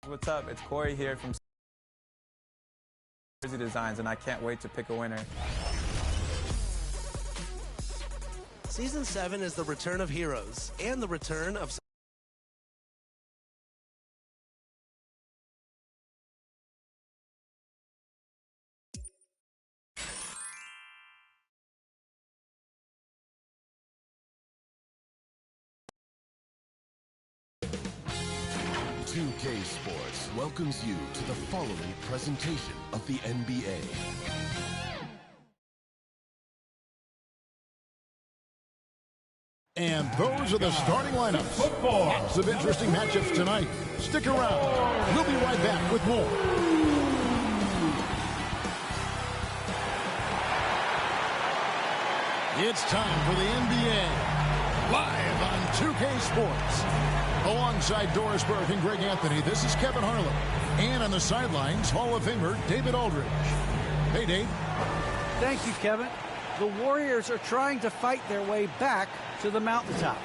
What's up? It's Corey here from Jersey Designs, and I can't wait to pick a winner. Season 7 is the return of heroes and the return of UK Sports welcomes you to the following presentation of the NBA. And those are the starting lineups. Lots of interesting matchups tonight. Stick around. We'll be right back with more. It's time for the NBA. Live on 2K Sports. Alongside Doris Burke and Greg Anthony, this is Kevin Harlan. And on the sidelines, Hall of Famer David Aldridge. Hey, Dave. Thank you, Kevin. The Warriors are trying to fight their way back to the mountaintop.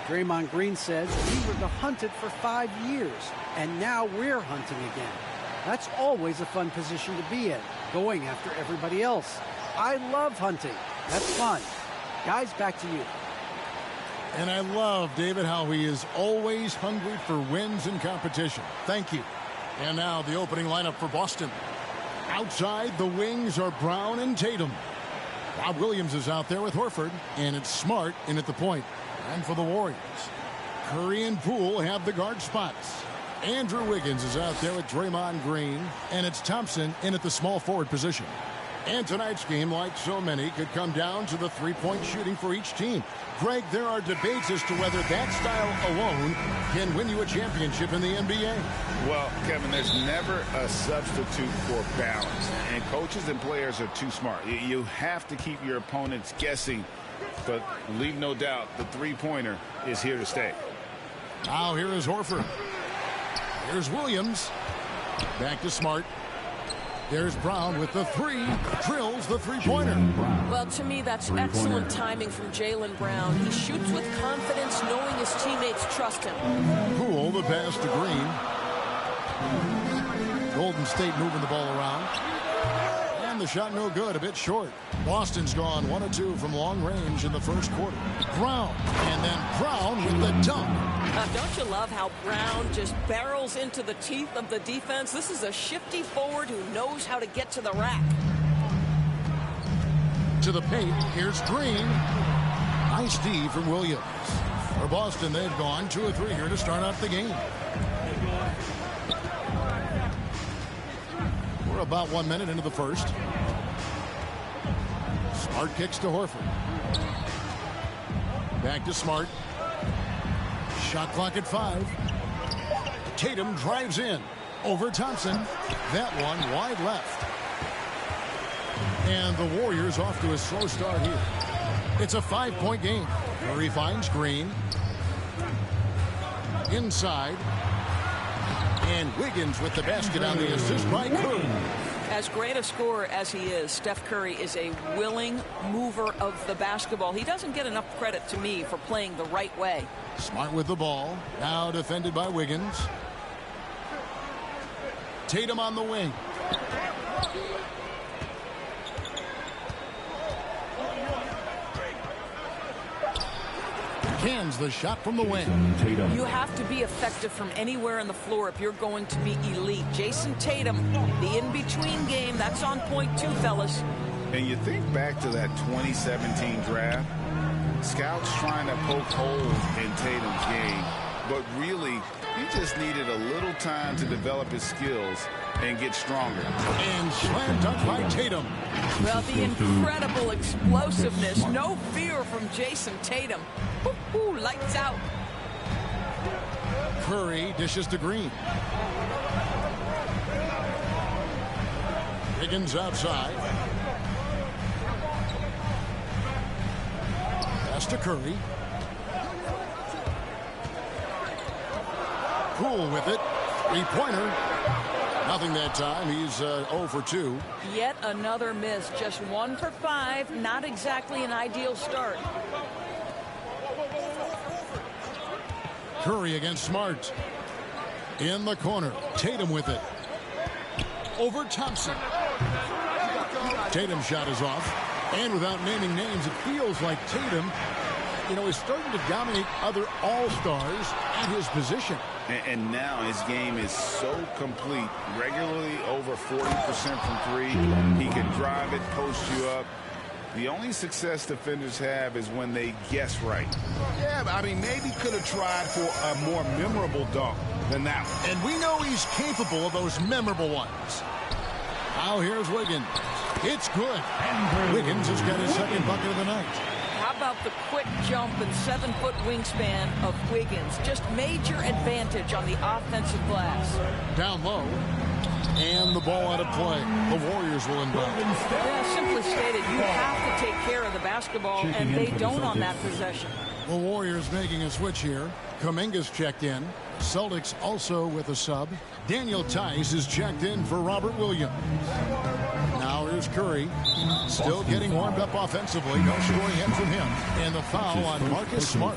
Draymond Green says we were hunted for 5 years, and now we're hunting again. That's always a fun position to be in, going after everybody else. I love hunting. That's fun. Guys, back to you. And I love, David, how he is always hungry for wins and competition. Thank you. And now the opening lineup for Boston. Outside, the wings are Brown and Tatum. Rob Williams is out there with Horford, and it's Smart in at the point. And for the Warriors, Curry and Poole have the guard spots. Andrew Wiggins is out there with Draymond Green, and it's Thompson in at the small forward position. And tonight's game, like so many, could come down to the three-point shooting for each team. Greg, there are debates as to whether that style alone can win you a championship in the NBA. Well, Kevin, there's never a substitute for balance. And coaches and players are too smart. You have to keep your opponents guessing. But leave no doubt, the three-pointer is here to stay. Now here is Horford. Here's Williams. Back to Smart. There's Brown with the three, drills the three-pointer. Well, to me, that's excellent timing from Jaylen Brown. He shoots with confidence, knowing his teammates trust him. Poole, the pass to Green. Golden State moving the ball around. And the shot no good, a bit short. Boston's gone 1 of 2 from long range in the first quarter. Brown, and then Brown with the dunk. Don't you love how Brown just barrels into the teeth of the defense? This is a shifty forward who knows how to get to the rack. To the paint, here's Green. Nice D from Williams. For Boston, they've gone 2 of 3 here to start off the game. We're about 1 minute into the first. Smart kicks to Horford. Back to Smart. Shot clock at 5. Tatum drives in. Over Thompson. That one wide left. And the Warriors off to a slow start here. It's a 5-point game. Curry finds Green. Inside. And Wiggins with the basket on the assist by Curry. As great a scorer as he is, Steph Curry is a willing mover of the basketball. He doesn't get enough credit to me for playing the right way. Smart with the ball. Now defended by Wiggins. Tatum on the wing. Cans the shot from the wing. You have to be effective from anywhere on the floor if you're going to be elite. Jason Tatum, the in-between game, that's on point too, fellas. And you think back to that 2017 draft, scouts trying to poke holes in Tatum's game, but really, he just needed a little time to develop his skills and get stronger. And slam dunk by Tatum. Well, the incredible explosiveness, no fear from Jason Tatum. Woo-hoo, lights out. Curry dishes to Green. Higgins outside. Pass to Curry. Poole with it. Three-pointer. Nothing that time. He's 0 for 2. Yet another miss. Just 1 for 5. Not exactly an ideal start. Curry against Smart. In the corner, Tatum with it. Over Thompson. Tatum's shot is off. And without naming names, it feels like Tatum, is starting to dominate other all-stars at his position. And now his game is so complete. Regularly over 40% from three. He can drive it, post you up. The only success defenders have is when they guess right. Yeah, I mean, maybe could have tried for a more memorable dunk than that one. And we know he's capable of those memorable ones. Now here's Wiggins. It's good. Wiggins has got his second bucket of the night. How about the quick jump and 7-foot wingspan of Wiggins? Just major advantage on the offensive glass. Down low. And the ball out of play. The Warriors will inbound. Yeah, simply stated, you have to take care of the basketball, and they don't on that possession. The Warriors making a switch here. Kuminga's checked in. Celtics also with a sub. Daniel Tice is checked in for Robert Williams. Now here's Curry. Still getting warmed up offensively. No scoring yet from him. And the foul on Marcus Smart.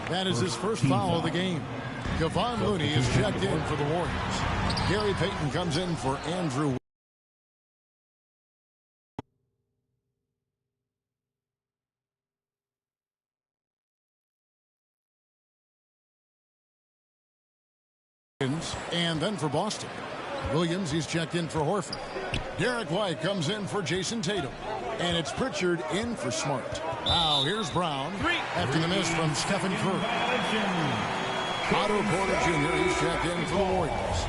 That is his first foul of the game. Kevon Looney is checked in for the Warriors. Gary Payton comes in for Andrew. And then for Boston. Williams, he's checked in for Horford. Derek White comes in for Jason Tatum. And it's Pritchard in for Smart. Now here's Brown after the miss from Stephen Curry. Otto Porter Jr. he's checked in for the Warriors.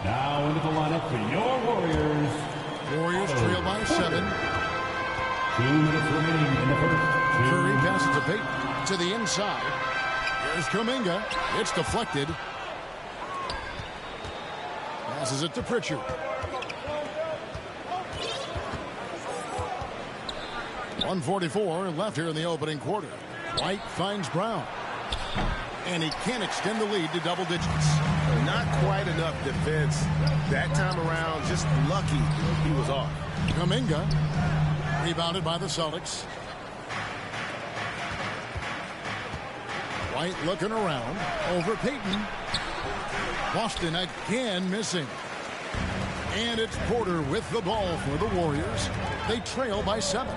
Now into the lineup for your Warriors. Warriors trail by 7. 2 minutes remaining in the first. Curry passes to Payton to the inside. Here's Kuminga. It's deflected. Passes it to Pritchard. 1:44 left here in the opening quarter. White finds Brown. And he can't extend the lead to double digits. Not quite enough defense that time around. Just lucky he was off. Kuminga rebounded by the Celtics. White looking around over Payton. Boston again missing. And it's Porter with the ball for the Warriors. They trail by 7.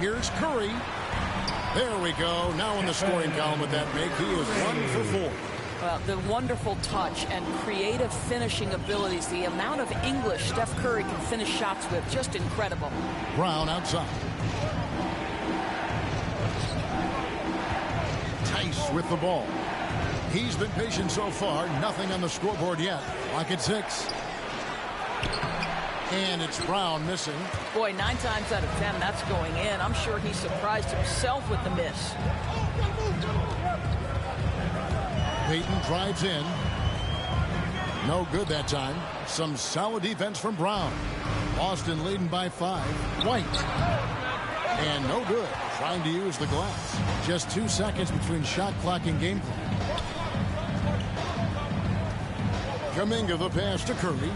Here's Curry. There we go. Now in the scoring column with that make, he is 1 for 4. Well, the wonderful touch and creative finishing abilities, the amount of English Steph Curry can finish shots with, just incredible. Brown outside. Tice with the ball. He's been patient so far. Nothing on the scoreboard yet. Lock at 6. And it's Brown missing. Boy, 9 times out of 10, that's going in. I'm sure he surprised himself with the miss. Payton drives in. No good that time. Some solid defense from Brown. Boston leading by 5. White. And no good. Trying to use the glass. Just 2 seconds between shot clock and game clock. Kuminga the pass to Curry.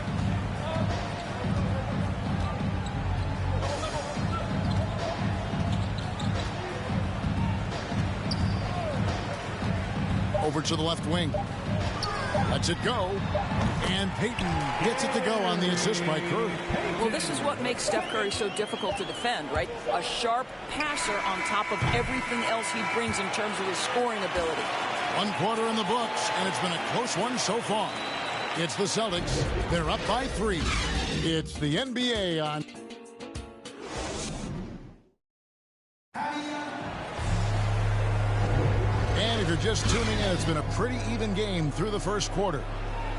Over to the left wing. Lets it go. And Payton gets it to go on the assist by Curry. Well, this is what makes Steph Curry so difficult to defend, right? A sharp passer on top of everything else he brings in terms of his scoring ability. 1 quarter in the books, and it's been a close one so far. It's the Celtics. They're up by 3. It's the NBA on. And if you're just tuning in, it's been a pretty even game through the first quarter.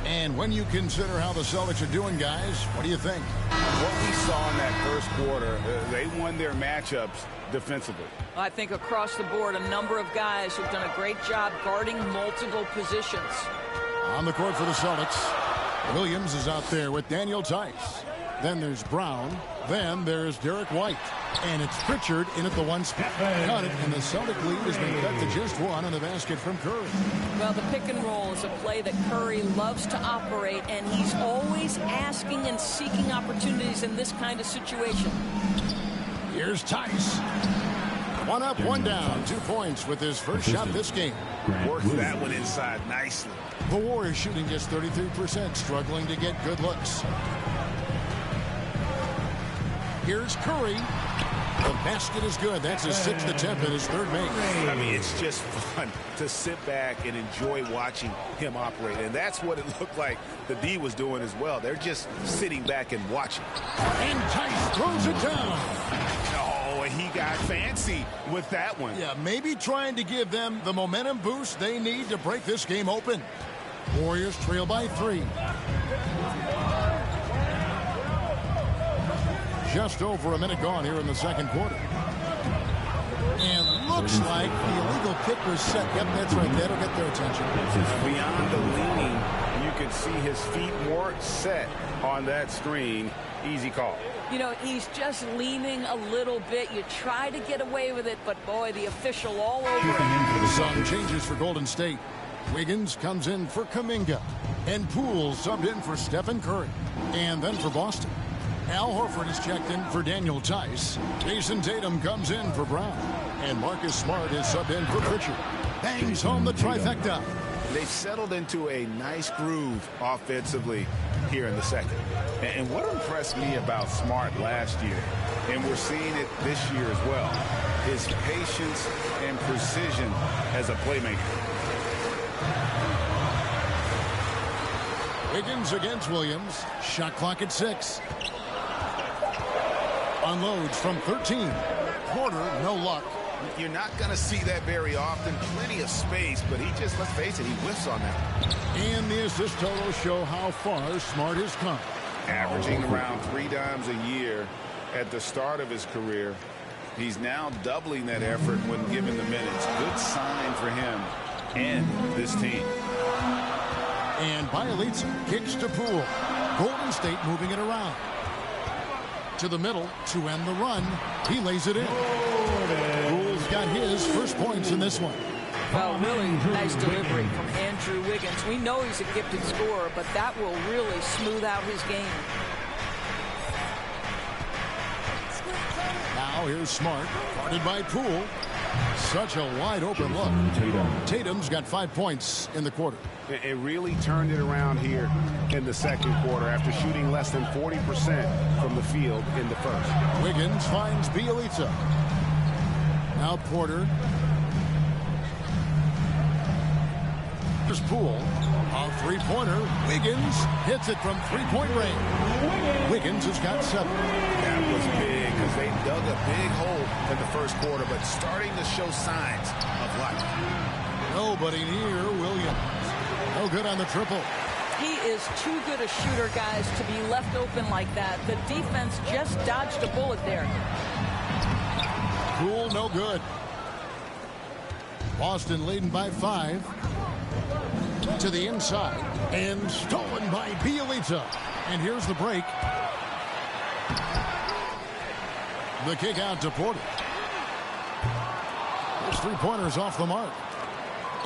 And when you consider how the Celtics are doing, guys, what do you think? What we saw in that first quarter, they won their matchups defensively. I think across the board, a number of guys who've done a great job guarding multiple positions. On the court for the Celtics, Williams is out there with Daniel Tice. Then there's Brown. Then there's Derek White. And it's Pritchard in at the 1 spot. Got it, and the Celtic lead has been cut to just 1 on the basket from Curry. Well, the pick and roll is a play that Curry loves to operate, and he's always asking and seeking opportunities in this kind of situation. Here's Tice. One up, one down. 2 points with his first shot this game. Works that one inside nicely. The Warriors shooting just 33%, struggling to get good looks. Here's Curry. The basket is good. That's his 6th attempt at his 3rd make. I mean, it's just fun to sit back and enjoy watching him operate. And that's what it looked like the D was doing as well. They're just sitting back and watching. And Tice throws it down. Oh, and he got fancy with that one. Yeah, maybe trying to give them the momentum boost they need to break this game open. Warriors trail by 3. Just over a minute gone here in the 2nd quarter. And looks like the illegal kick was set. Yep, that's right. That'll get their attention. Beyond the leaning, you can see his feet more set on that screen. Easy call. You know, he's just leaning a little bit. You try to get away with it, but boy, the official all over it. Some changes for Golden State. Wiggins comes in for Kuminga. And Poole subbed in for Stephen Curry. And then for Boston, Al Horford is checked in for Daniel Tice. Jason Tatum comes in for Brown. And Marcus Smart is subbed in for Pritchard. Bangs home the trifecta. They've settled into a nice groove offensively here in the 2nd. And what impressed me about Smart last year, and we're seeing it this year as well, his patience and precision as a playmaker. Wiggins against Williams. Shot clock at 6. Unloads from 13. Porter, no luck. You're not going to see that very often. Plenty of space, but he just, let's face it, he whiffs on that. And the assist totals show how far Smart has come. Averaging around 3 dimes a year at the start of his career. He's now doubling that effort when given the minutes. Good sign for him and this team. And Bielitsa kicks to Poole. Golden State moving it around. To the middle to end the run. He lays it in. Poole's got his first points in this one. Well, really nice delivery from Andrew Wiggins. We know he's a gifted scorer, but that will really smooth out his game. Now here's Smart, guarded by Poole. Such a wide open look. Tatum's got 5 points in the quarter. It really turned it around here in the 2nd quarter after shooting less than 40% from the field in the 1st. Wiggins finds Bielitsa. Now Porter. Here's Poole. A 3-pointer. Wiggins hits it from 3-point range. Wiggins has got 7. That was big because they dug a big hole in the 1st quarter, but starting to show signs of life. Nobody near Williams. No good on the triple. He is too good a shooter, guys, to be left open like that. The defense just dodged a bullet there. Poole, no good. Boston leading by 5. To the inside. And stolen by Bielitsa. And here's the break. The kick out to Porter. His 3-pointer's off the mark.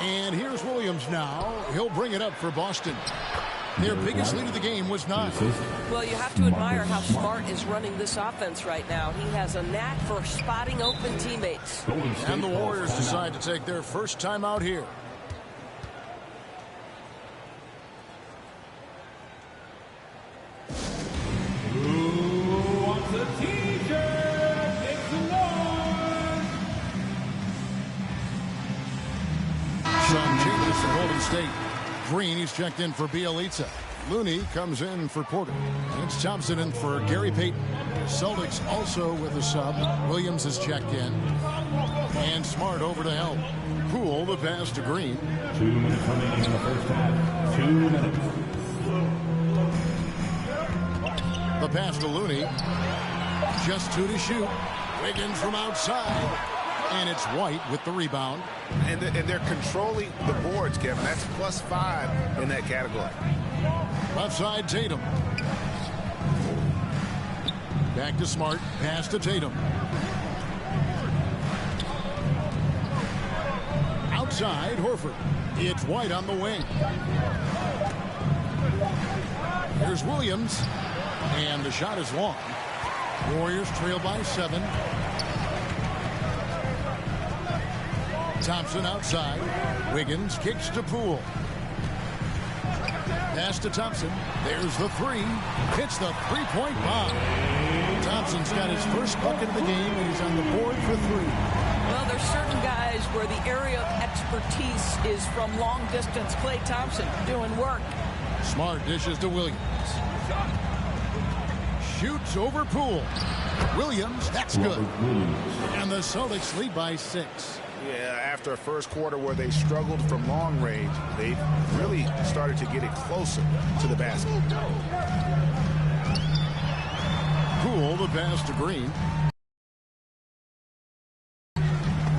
And here's Williams now. He'll bring it up for Boston. Their biggest lead of the game was 9. Well, you have to admire how Smart is running this offense right now. He has a knack for spotting open teammates. And the Warriors decide to take their first time out here. Who wants a t-shirt? Make some noise. Some changes for Golden State. Green, he's checked in for Bielitsa. Looney comes in for Porter. It's Thompson in for Gary Payton. Celtics also with a sub. Williams is checked in. And Smart over to help. Poole, the pass to Green. 2 minutes remaining in the first half. 2 minutes. The pass to Looney. Just 2 to shoot. Wiggins from outside. And it's White with the rebound. And they're controlling the boards, Kevin. That's +5 in that category. Left side, Tatum. Back to Smart. Pass to Tatum. Outside, Horford. It's White on the wing. Here's Williams. And the shot is long. Warriors trail by 7. Thompson outside. Wiggins kicks to Poole. Pass to Thompson. There's the three. Hits the three-point bomb. Thompson's got his first bucket of the game, and he's on the board for three. Well, there's certain guys where the area of expertise is from long distance. Klay Thompson doing work. Smart dishes to Williams. Shoots over Poole. Williams, that's good. And the Celtics lead by 6. Yeah, after a first quarter where they struggled from long range, they really started to get it closer to the basket. Poole, the pass to Green.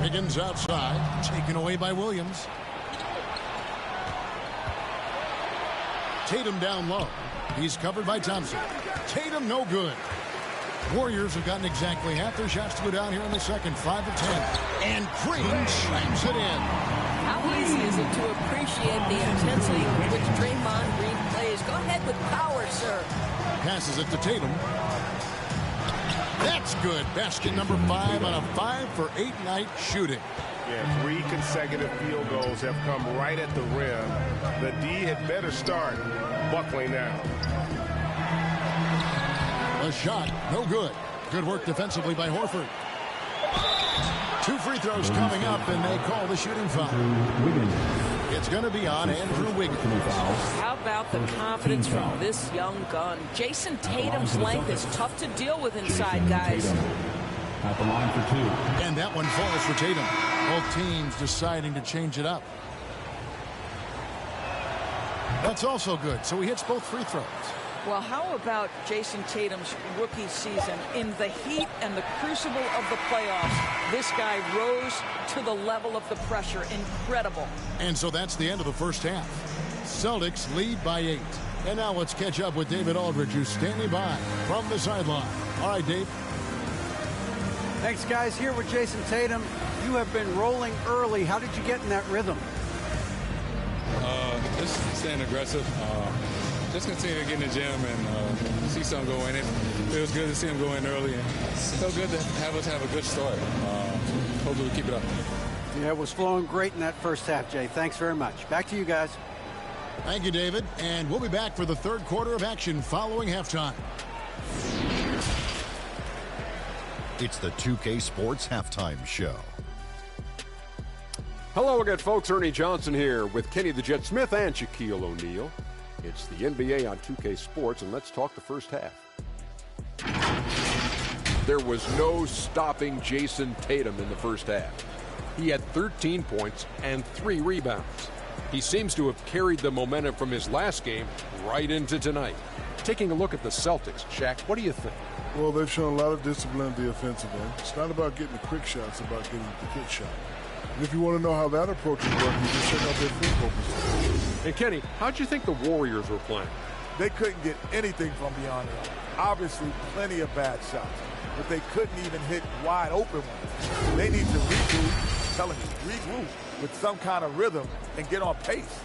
Wiggins outside, taken away by Williams. Tatum down low. He's covered by Thompson. Tatum no good. Warriors have gotten exactly half their shots to go down here in the second, 5 of 10. And Green slams it in. How easy is it to appreciate the intensity with which Draymond Green plays? Go ahead with power, sir. Passes it to Tatum. That's good. Basket number 5 on a 5-for-8 night shooting. Yeah, 3 consecutive field goals have come right at the rim. The D had better start buckling now. A shot, no good. Good work defensively by Horford. 2 free throws coming up, and they call the shooting foul. It's going to be on Andrew Wiggins. How about the confidence from this young gun? Jason Tatum's length is tough to deal with inside, guys. At the line for 2. And that one falls for Tatum. Both teams deciding to change it up. That's also good, so he hits both free throws. Well, how about Jason Tatum's rookie season? In the heat and the crucible of the playoffs, this guy rose to the level of the pressure. Incredible. And so that's the end of the first half. Celtics lead by 8. And now let's catch up with David Aldridge, who's standing by from the sideline. All right, Dave. Thanks, guys. Here with Jason Tatum. You have been rolling early. How did you get in that rhythm? Just staying aggressive. Just continue to get in the gym and see something go in it. It was good to see him go in early, and so good to have us have a good start. Hopefully we keep it up. Yeah, it was flowing great in that first half, Jay. Thanks very much. Back to you guys. Thank you, David. And we'll be back for the third quarter of action following halftime. It's the 2K Sports Halftime Show. Hello again, folks. Ernie Johnson here with Kenny the Jet Smith and Shaquille O'Neal. It's the NBA on 2K Sports, and let's talk the first half. There was no stopping Jason Tatum in the first half. He had 13 points and 3 rebounds. He seems to have carried the momentum from his last game right into tonight. Taking a look at the Celtics, Shaq, what do you think? Well, they've shown a lot of discipline at the offensive end. It's not about getting the quick shots, it's about getting the good shot. And if you want to know how that approach is working, you just check out their free throw percentage. And Kenny, how'd you think the Warriors were playing? They couldn't get anything from beyond it. Obviously, plenty of bad shots, but they couldn't even hit wide open ones. They need to regroup, telling you, regroup with some kind of rhythm and get on pace.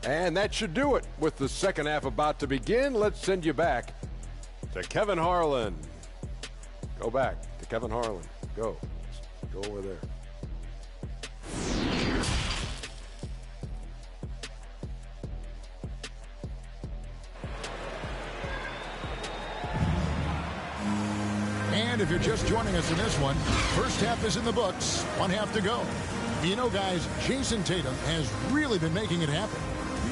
And that should do it. With the second half about to begin, let's send you back to Kevin Harlan. Go back to Kevin Harlan. Go. Go over there. And if you're just joining us in this one, first half is in the books. 1 half to go. You know, guys, Jason Tatum has really been making it happen.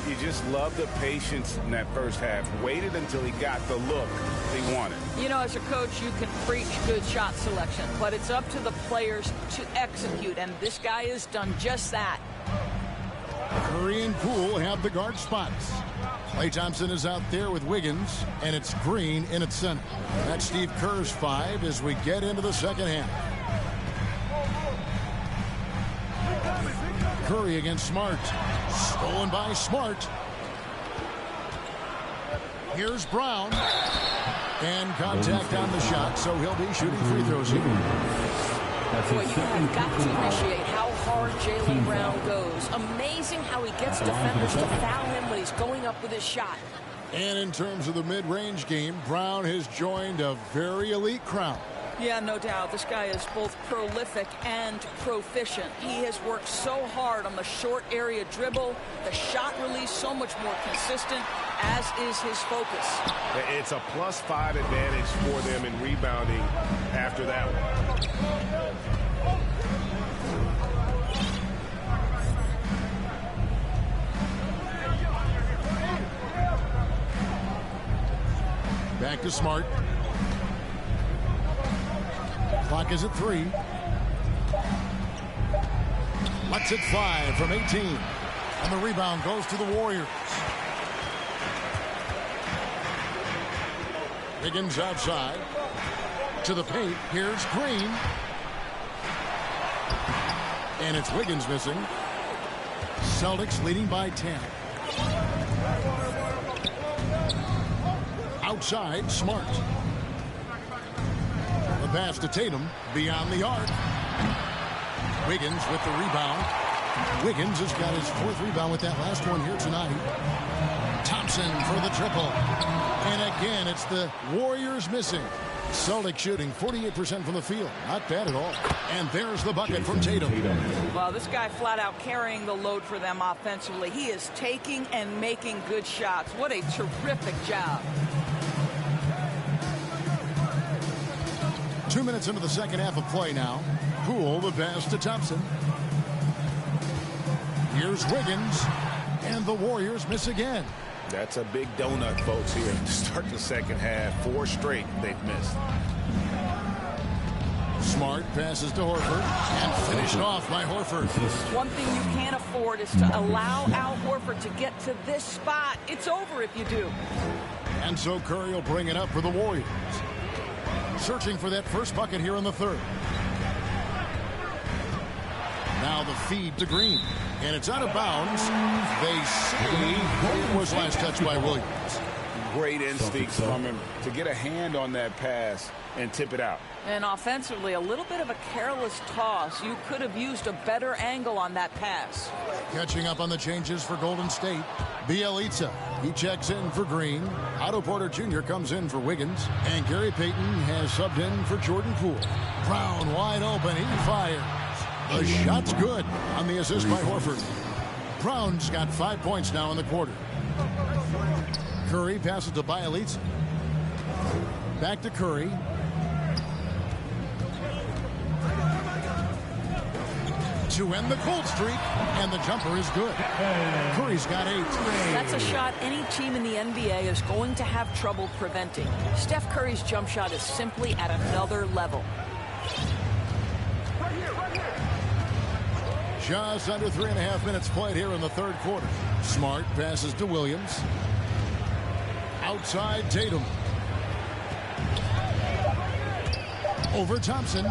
You just love the patience in that first half. Waited until he got the look he wanted. You know, as a coach, you can preach good shot selection, but it's up to the players to execute, and this guy has done just that. Curry and Poole have the guard spots. Klay Thompson is out there with Wiggins, and it's Green in at center. That's Steve Kerr's 5 as we get into the second half. Curry against Smart. Stolen by Smart. Here's Brown. And contact on the shot, so he'll be shooting free throws here. Boy, you have got to appreciate how hard Jaylen Brown goes. Amazing how he gets defenders to foul him when he's going up with his shot. And in terms of the mid-range game, Brown has joined a very elite crowd. Yeah, no doubt. This guy is both prolific and proficient. He has worked so hard on the short area dribble, the shot release so much more consistent, as is his focus. It's a +5 advantage for them in rebounding after that one. Back to Smart. Clock is at 3. Lets it fly from 18. And the rebound goes to the Warriors. Wiggins outside. To the paint. Here's Green. And it's Wiggins missing. Celtics leading by 10. Outside, Smart. The pass to Tatum, beyond the arc. Wiggins with the rebound. Wiggins has got his 4th rebound with that last one here tonight. Thompson for the triple. And again, it's the Warriors missing. Celtics shooting 48% from the field. Not bad at all. And there's the bucket from Tatum. Well, this guy flat out carrying the load for them offensively. He is taking and making good shots. What a terrific job. 2 minutes into the second half of play now. Poole the pass to Thompson. Here's Wiggins. And the Warriors miss again. That's a big donut, folks, here to start the second half. 4 straight they've missed. Smart passes to Horford and finished off by Horford. One thing you can't afford is to allow Al Horford to get to this spot. It's over if you do. And so Curry will bring it up for the Warriors. Searching for that first bucket here in the third. Now the feed to Green. And it's out of bounds. They say it was last touched by Williams. Great instincts from him to get a hand on that pass and tip it out. And offensively, a little bit of a careless toss. You could have used a better angle on that pass. Catching up on the changes for Golden State. Bielitsa, he checks in for Green. Otto Porter Jr. comes in for Wiggins. And Gary Payton has subbed in for Jordan Poole. Brown wide open, he fires. The shot's good on the assist by Horford. Brown's got 5 points now in the quarter. Curry passes to Bielitsa. Back to Curry. To end the cold streak, and the jumper is good. Curry's got 8. That's a shot any team in the NBA is going to have trouble preventing. Steph Curry's jump shot is simply at another level. Just under 3.5 minutes played here in the third quarter. Smart passes to Williams. Outside Tatum. Over Thompson.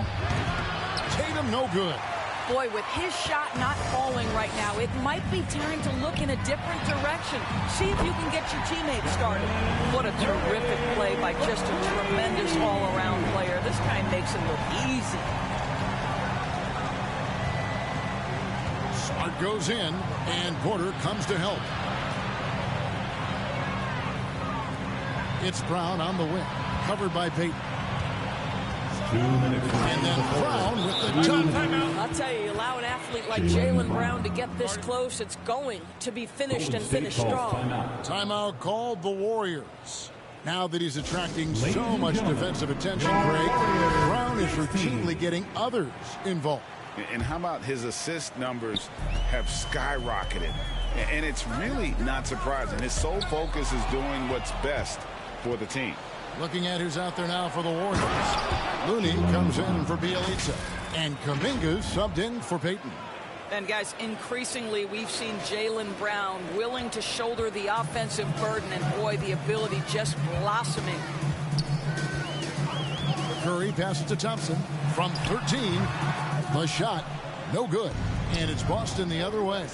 Tatum no good. Boy, with his shot not falling right now, it might be time to look in a different direction. See if you can get your teammates started. What a terrific play by just a tremendous all-around player. This guy makes it look easy. Smart goes in, and Porter comes to help. It's Brown on the wing, covered by Payton. 2 minutes. And then Brown with the top timeout. I'll tell you, allow an athlete like Jaylen Brown to get this close, it's going to be finished and finished strong. Timeout called the Warriors. Now that he's attracting so much defensive attention, Greg, Brown is routinely getting others involved. And how about his assist numbers have skyrocketed? And it's really not surprising. His sole focus is doing what's best for the team. Looking at who's out there now for the Warriors. Looney comes in for Bielitsa. And Kuminga's subbed in for Payton. And guys, increasingly we've seen Jaylen Brown willing to shoulder the offensive burden, and boy, the ability just blossoming. Curry passes to Thompson from 13. The shot, no good. And it's Boston the other way.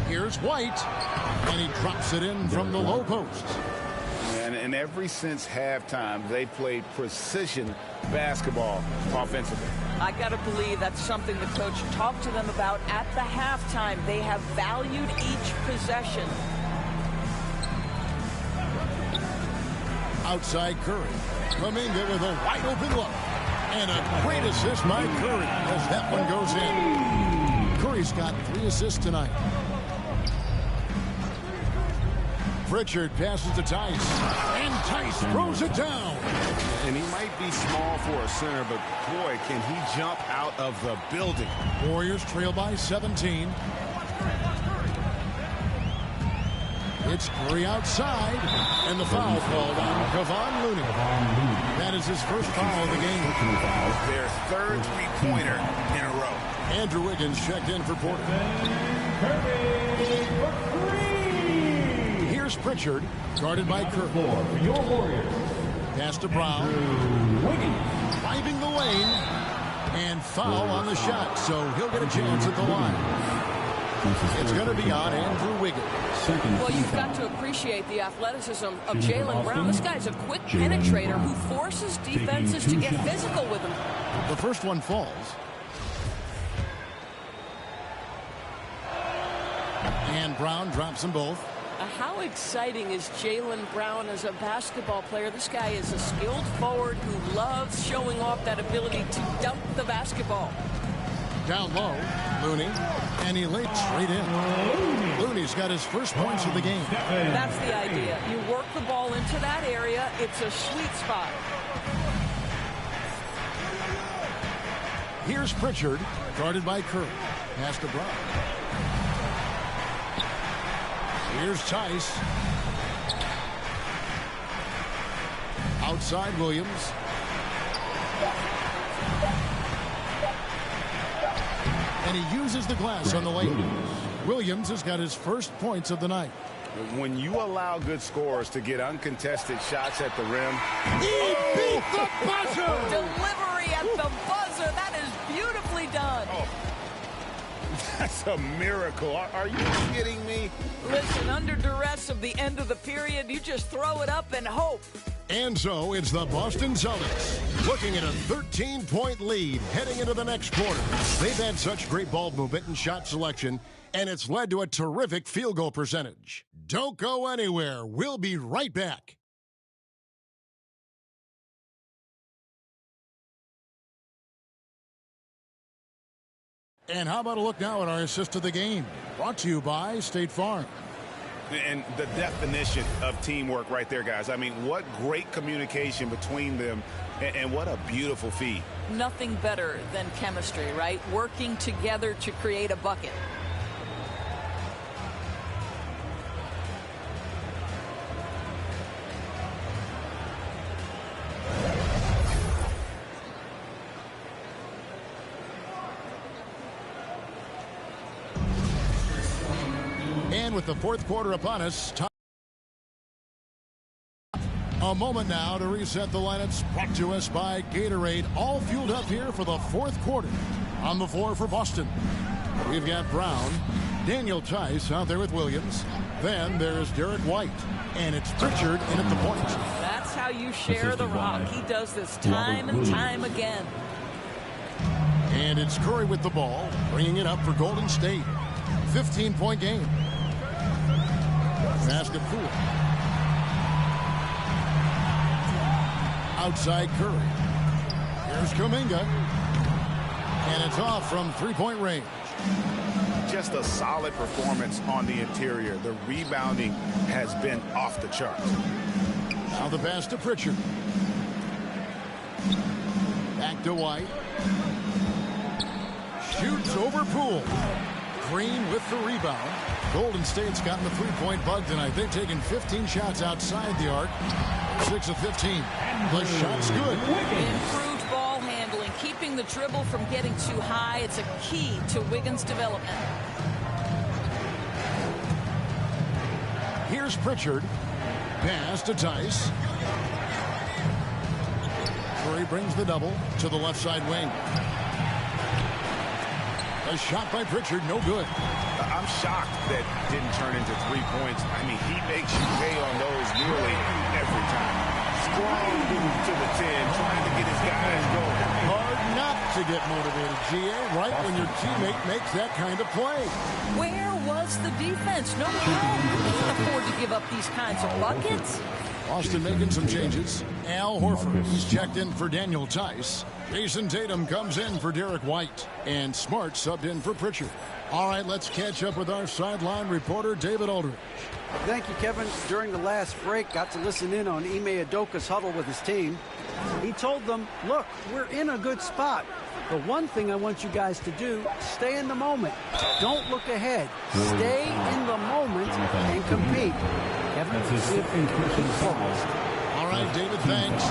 Here's White. And he drops it in from the low post. And ever since halftime, they played precision basketball offensively. I got to believe that's something the coach talked to them about at the halftime. They have valued each possession. Outside Curry. Kuminga with a wide open look. And a great assist by Curry as that one goes in. Curry's got 3 assists tonight. Pritchard passes to Tice. And Tice throws it down. And he might be small for a center, but boy, can he jump out of the building. Warriors trail by 17. It's Curry outside, and the foul called on Kevon Looney. That is his first foul of the game. Their third three-pointer in a row. Andrew Wiggins checked in for Porter. Here's Pritchard, guarded by Curry. For your Warriors. Pass to Brown. Driving the lane, and foul on the shot, so he'll get a chance at the line. It's going to be on Andrew Wiggins. Well, you've got to appreciate the athleticism of Jaylen Brown. This guy's a quick penetrator who forces defenses to get physical with him. The first one falls. And Brown drops them both. How exciting is Jaylen Brown as a basketball player? This guy is a skilled forward who loves showing off that ability to dunk the basketball. Down low, Looney, and he laid straight in. Looney's got his first points of the game. That's the idea. You work the ball into that area. It's a sweet spot. Here's Pritchard, guarded by Curry. Pass to Brown. Here's Tice. Outside Williams. And he uses the glass on the lane. Williams has got his first points of the night. When you allow good scorers to get uncontested shots at the rim. He beat the buzzer! Delivery at the buzzer. That is beautifully done. Oh. That's a miracle. Are you kidding me? Listen, under duress of the end of the period, you just throw it up and hope. And so it's the Boston Celtics looking at a 13-point lead heading into the next quarter. They've had such great ball movement and shot selection, and it's led to a terrific field goal percentage. Don't go anywhere. We'll be right back. And how about a look now at our assist of the game? Brought to you by State Farm. And the definition of teamwork right there, guys. I mean, what great communication between them, and what a beautiful feed. Nothing better than chemistry, right? Working together to create a bucket. And with the fourth quarter upon us, a moment now to reset the lineups brought to us by Gatorade. All fueled up here for the fourth quarter. On the floor for Boston, we've got Brown, Daniel Tice out there with Williams. Then there's Derek White, and it's Pritchard in at the point. That's how you share the rock. He does this time and time again. And it's Curry with the ball, bringing it up for Golden State. 15-point game. Basket Poole. Outside Curry. Here's Kuminga. And it's off from three-point range. Just a solid performance on the interior. The rebounding has been off the charts. Now the pass to Pritchard. Back to White. Shoots over Poole. Green with the rebound. Golden State's gotten the three-point bug tonight. They've taken 15 shots outside the arc. 6 of 15. The shot's good. Improved ball handling, keeping the dribble from getting too high. It's a key to Wiggins' development. Here's Pritchard. Pass to Tice. Curry brings the double to the left side wing. A shot by Pritchard, no good. I'm shocked that didn't turn into 3 points. I mean, he makes you pay on those nearly every time. Strong move to the 10, trying to get his guys going. Hard not to get motivated, GA, right when your teammate makes that kind of play. Where was the defense? No how. They can't afford to give up these kinds of buckets. Boston making some changes. Al Horford, he's checked in for Daniel Tice. Jason Tatum comes in for Derek White, and Smart subbed in for Pritchard. All right, let's catch up with our sideline reporter, David Aldridge. Thank you, Kevin. During the last break, got to listen in on Ime Udoka's huddle with his team. He told them, look, we're in a good spot. The one thing I want you guys to do, stay in the moment. Don't look ahead. Stay in the moment and compete. Kevin, all right, David, thanks.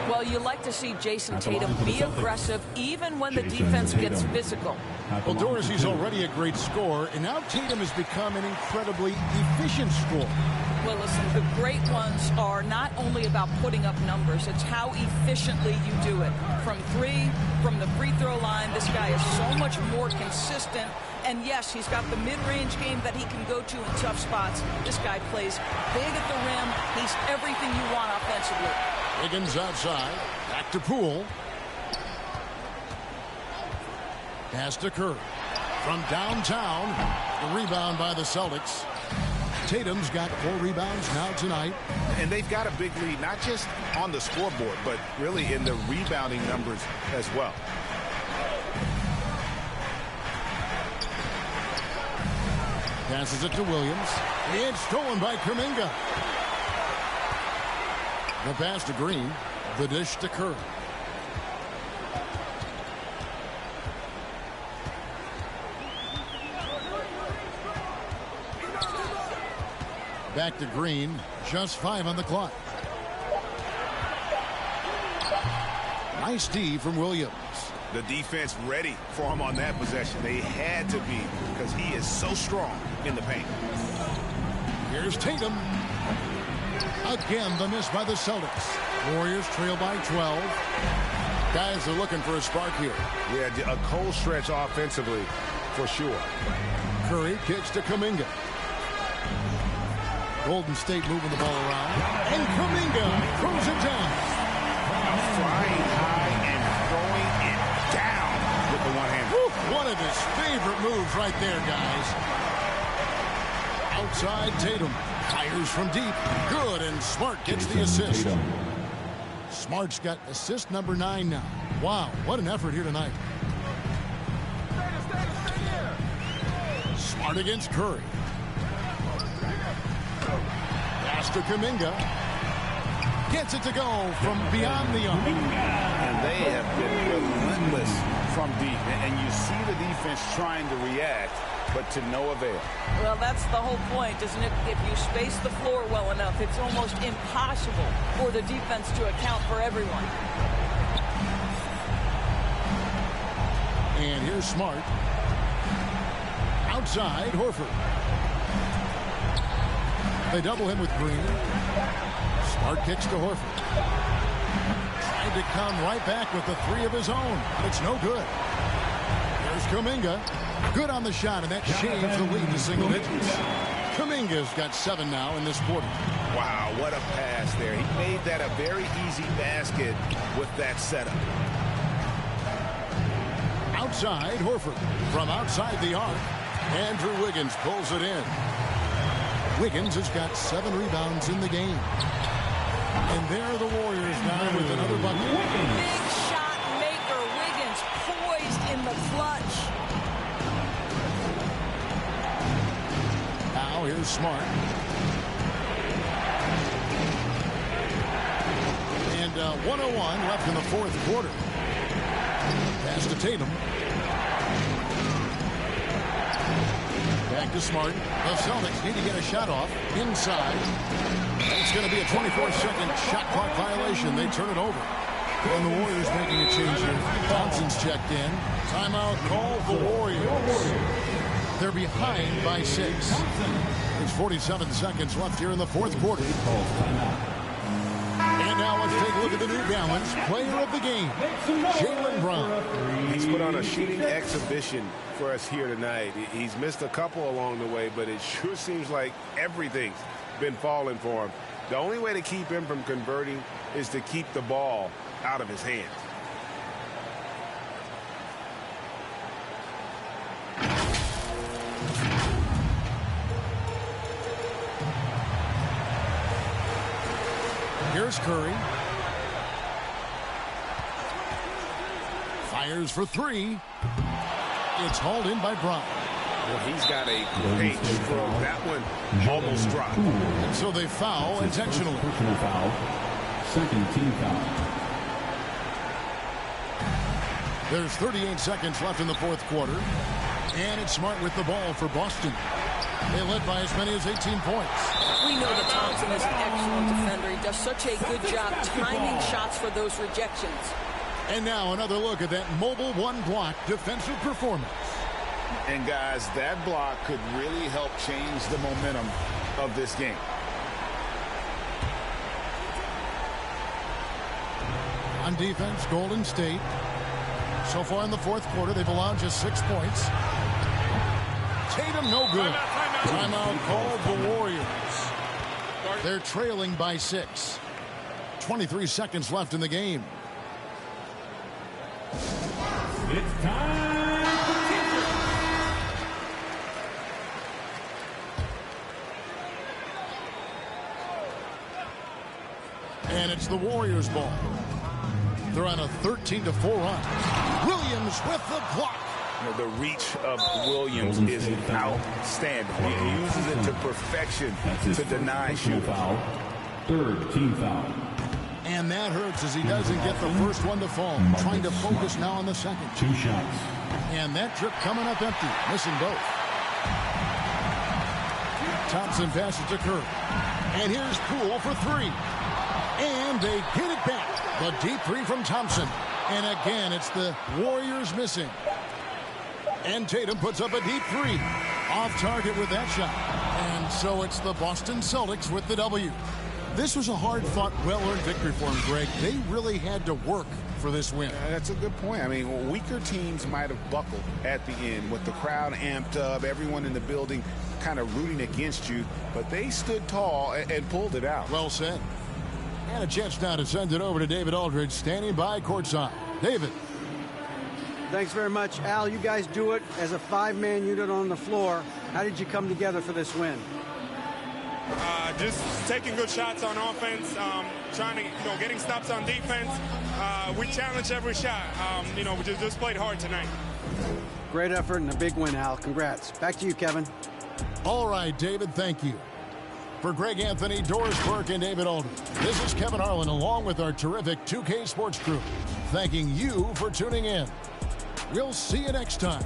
Well, you like to see Jason Tatum be aggressive even when the defense gets physical. Well, Dorsey's already a great scorer, and now Tatum has become an incredibly efficient scorer. Well, listen, the great ones are not only about putting up numbers, it's how efficiently you do it. From three, from the free throw line, this guy is so much more consistent. And yes, he's got the mid-range game that he can go to in tough spots. This guy plays big at the rim. He's everything you want offensively. Higgins outside. Back to Poole. Pass to Curry. From downtown, the rebound by the Celtics. Tatum's got 4 rebounds now tonight. And they've got a big lead, not just on the scoreboard, but really in the rebounding numbers as well. Passes it to Williams. It's stolen by Kuminga. The pass to Green. The dish to Curry. Back to Green. Just 5 on the clock. Nice D from Williams. The defense ready for him on that possession. They had to be because he is so strong in the paint. Here's Tatum. Again, the miss by the Celtics. Warriors trail by 12. Guys are looking for a spark here. Yeah, a cold stretch offensively for sure. Curry kicks to Kuminga. Golden State moving the ball around. And Kuminga throws it down. Flying high and throwing it down with the one hand. One of his favorite moves right there, guys. Outside Tatum. Fires from deep. Good, and Smart gets the assist. Smart's got assist number 9 now. Wow, what an effort here tonight. Smart against Curry. Pass to Kuminga. Gets it to go from beyond the arc. And they have been relentless from deep. And you see the defense trying to react, but to no avail. Well, that's the whole point, isn't it? If you space the floor well enough, it's almost impossible for the defense to account for everyone. And here's Smart. Outside, Horford. They double him with Green. Smart kicks to Horford. Tried to come right back with the 3 of his own. It's no good. There's Kuminga. Good on the shot, and that shaves the lead to single digits. Kuminga's got 7 now in this quarter. Wow, what a pass there. He made that a very easy basket with that setup. Outside, Horford. From outside the arc, Andrew Wiggins pulls it in. Wiggins has got 7 rebounds in the game. And there are the Warriors now with another bucket. Big shot maker. Wiggins poised in the clutch. Now here's Smart. And 1:01 left in the 4th quarter. Pass to Tatum. Back to Smart. The Celtics need to get a shot off inside. It's going to be a 24-second shot clock violation. They turn it over. And the Warriors making a change here. Thompson's checked in. Timeout call for Warriors. They're behind by 6. There's 47 seconds left here in the 4th quarter. And now let's take a look at the New Balance player of the game, Jaylen Brown. He's put on a shooting exhibition for us here tonight. He's missed a couple along the way, but it sure seems like everything's been falling for him. The only way to keep him from converting is to keep the ball out of his hands. Here's Curry. Fires for three. It's hauled in by Brown. Well, he's got a great stroke. That one almost dropped. And so they foul intentionally. Personal foul. Second team foul. There's 38 seconds left in the fourth quarter. And it's Smart with the ball for Boston. They led by as many as 18 points. We know that Thompson is an excellent defender. He does such a good job timing shots for those rejections. And now another look at that mobile one-block defensive performance. And guys, that block could really help change the momentum of this game. On defense, Golden State. So far in the fourth quarter, they've allowed just 6 points. Tatum, no good. Timeout called the Warriors. They're trailing by 6. 23 seconds left in the game. It's time for kicker. And it's the Warriors' ball. They're on a 13-4 run. Williams with the block. You know, the reach of Williams is outstanding. He uses it to perfection to deny shooting. Foul. Third team foul. And that hurts as he doesn't get the first one to fall. Trying to focus now on the second. 2 shots. And that trip coming up empty. Missing both. Thompson passes to Curry. And here's Poole for 3. And they get it back. The deep 3 from Thompson. And again, it's the Warriors missing. And Tatum puts up a deep 3. Off target with that shot. And so it's the Boston Celtics with the W. This was a hard-fought, well-earned victory for them, Greg. They really had to work for this win. That's a good point. I mean, weaker teams might have buckled at the end with the crowd amped up, everyone in the building kind of rooting against you, but they stood tall and pulled it out. Well said. And a chance now to send it over to David Aldridge, standing by courtside. David. Thanks very much, Al. You guys do it as a 5-man unit on the floor. How did you come together for this win? Just taking good shots on offense, trying to, getting stops on defense. We challenged every shot. We just played hard tonight. Great effort and a big win, Al. Congrats. Back to you, Kevin. All right, David, thank you. For Greg Anthony, Doris Burke, and David Aldridge, this is Kevin Harlan along with our terrific 2K Sports crew, thanking you for tuning in. We'll see you next time.